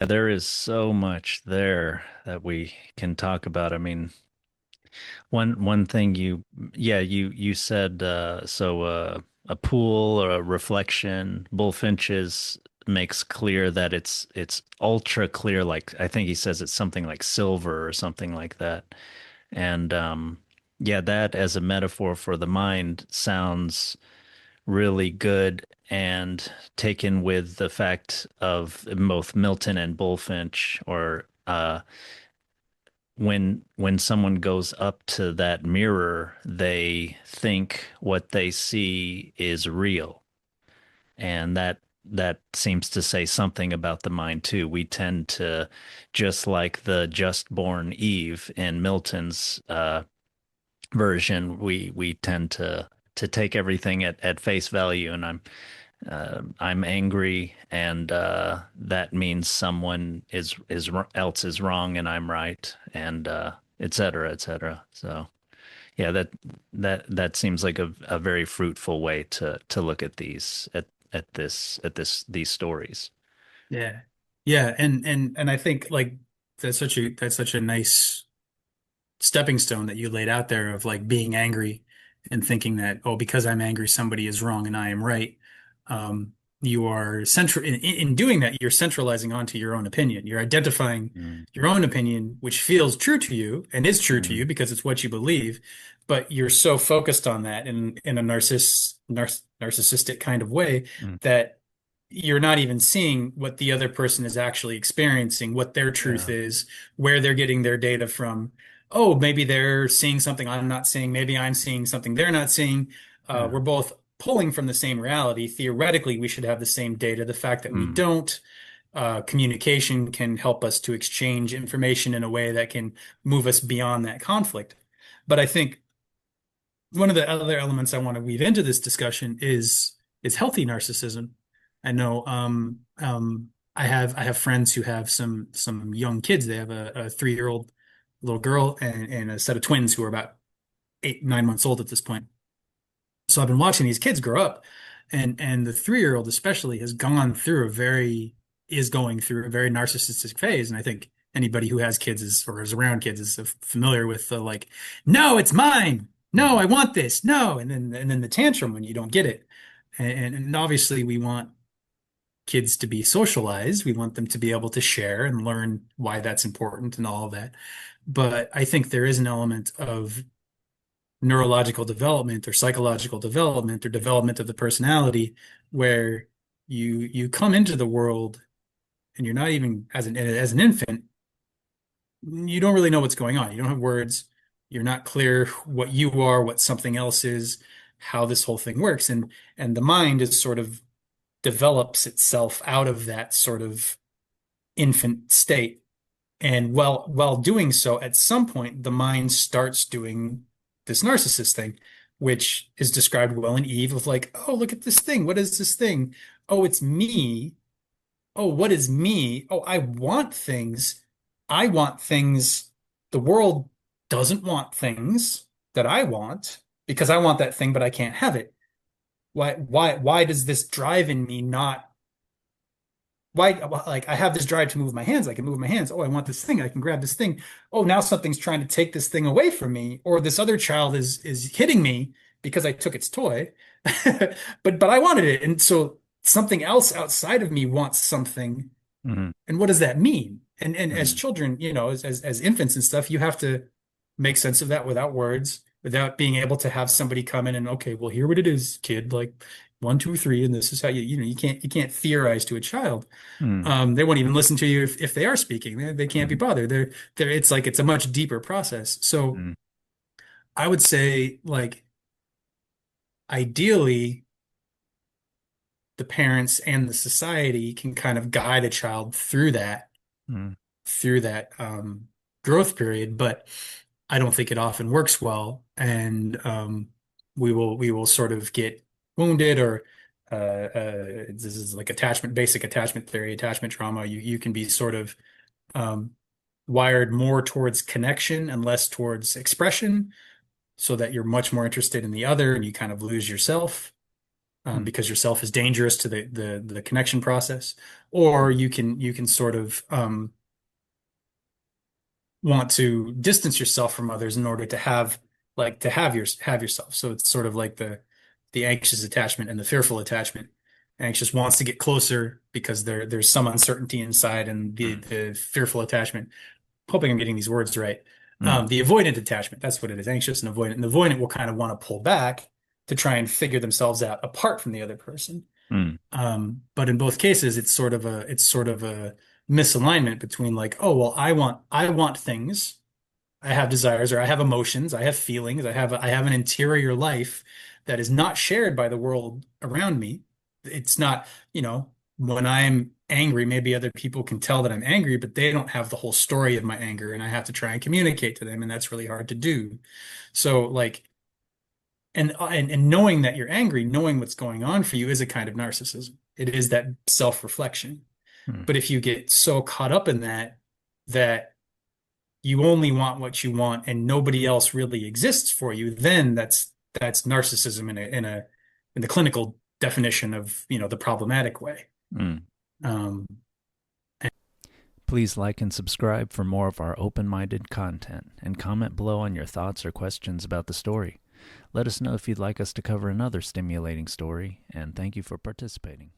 There is so much there that we can talk about. I mean, one thing you said a pool or a reflection, bullfinches makes clear that it's ultra clear, like I think he says it's something like silver or something like that. And yeah, that as a metaphor for the mind sounds really good and taken with the fact of both Milton and Bullfinch, or when someone goes up to that mirror, they think what they see is real. And that seems to say something about the mind too. We tend to, just like the just born Eve in Milton's version, we tend to take everything at face value, and I'm angry, and that means someone else is wrong, and I'm right, and et cetera, et cetera. So yeah, that seems like a very fruitful way to look at these stories. Yeah. Yeah, and I think like that's such a nice stepping stone that you laid out there of like being angry and thinking that, oh, because I'm angry, somebody is wrong and I am right. Um, you are central in doing that, you're centralizing onto your own opinion. You're identifying Mm, your own opinion, which feels true to you and is true to mm, you because it's what you believe, but you're so focused on that in a narcissistic kind of way mm. that you're not even seeing what the other person is actually experiencing, what their truth Yeah. is, where they're getting their data from. Oh, maybe they're seeing something I'm not seeing. Maybe I'm seeing something they're not seeing. Yeah. We're both pulling from the same reality. Theoretically, we should have the same data. The fact that we Mm, don't, communication can help us to exchange information in a way that can move us beyond that conflict. But I think one of the other elements I want to weave into this discussion is healthy narcissism. I know I have friends who have some young kids. They have a 3-year-old little girl and a set of twins who are about 8, 9 months old at this point. So I've been watching these kids grow up, and the 3-year-old especially is going through a very narcissistic phase. And I think anybody who has kids is or is around kids is familiar with the like, no, it's mine. No, mm, I want this. No, and then the tantrum when you don't get it. And obviously we want kids to be socialized. We want them to be able to share and learn why that's important and all of that. But I think there is an element of neurological development or psychological development or development of the personality where you come into the world and you're not even as an infant, you don't really know what's going on. You don't have words. You're not clear what you are, what something else is, how this whole thing works. And the mind is sort of develops itself out of that sort of infant state. And while doing so, at some point, the mind starts doing this narcissist thing, which is described well in Eve of like, oh, look at this thing. What is this thing? Oh, it's me. Oh, what is me? Oh, I want things. I want things. The world doesn't want things that I want because I want that thing, but I can't have it. Why does this drive in me not why like I have this drive to move my hands. I can move my hands. Oh, I want this thing. I can grab this thing. Oh, now something's trying to take this thing away from me, or this other child is hitting me because I took its toy. But I wanted it. And so something else outside of me wants something. mm, And what does that mean? And as mm, children, as infants and stuff, you have to make sense of that without words, without being able to have somebody come in and, okay, well, here what it is, kid, like 1, 2, 3, and this is how you can't theorize to a child. mm, They won't even listen to you if they are speaking. They can't be mm, bothered. It's like it's a much deeper process. So mm, I would say like ideally the parents and the society can kind of guide a child mm, through that growth period, but I don't think it often works well, and we will sort of get wounded or this is like basic attachment theory, attachment trauma. You can be sort of um, wired more towards connection and less towards expression, so that you're much more interested in the other and you kind of lose yourself. Hmm. because yourself is dangerous to the connection process, or you can sort of want to distance yourself from others in order to have yourself. So it's sort of like the anxious attachment and the fearful attachment. Anxious wants to get closer because there's some uncertainty inside, and Hmm. the fearful attachment, hoping I'm getting these words right. Hmm. The avoidant attachment, that's what it is, anxious and avoidant. And the avoidant will kind of want to pull back to try and figure themselves out apart from the other person. Hmm. But in both cases, it's sort of a misalignment between like, oh, well, I want things, I have desires, or I have emotions, I have feelings, I have an interior life that is not shared by the world around me. It's not, when I'm angry, maybe other people can tell that I'm angry, but they don't have the whole story of my anger, and I have to try and communicate to them, and that's really hard to do. So like, and knowing that you're angry, knowing what's going on for you is a kind of narcissism. It is that self-reflection. Hmm. But if you get so caught up in that you only want what you want and nobody else really exists for you, then that's narcissism in the clinical definition of, the problematic way. Hmm. Um, Please like and subscribe for more of our open-minded content, and comment below on your thoughts or questions about the story. Let us know if you'd like us to cover another stimulating story, and thank you for participating.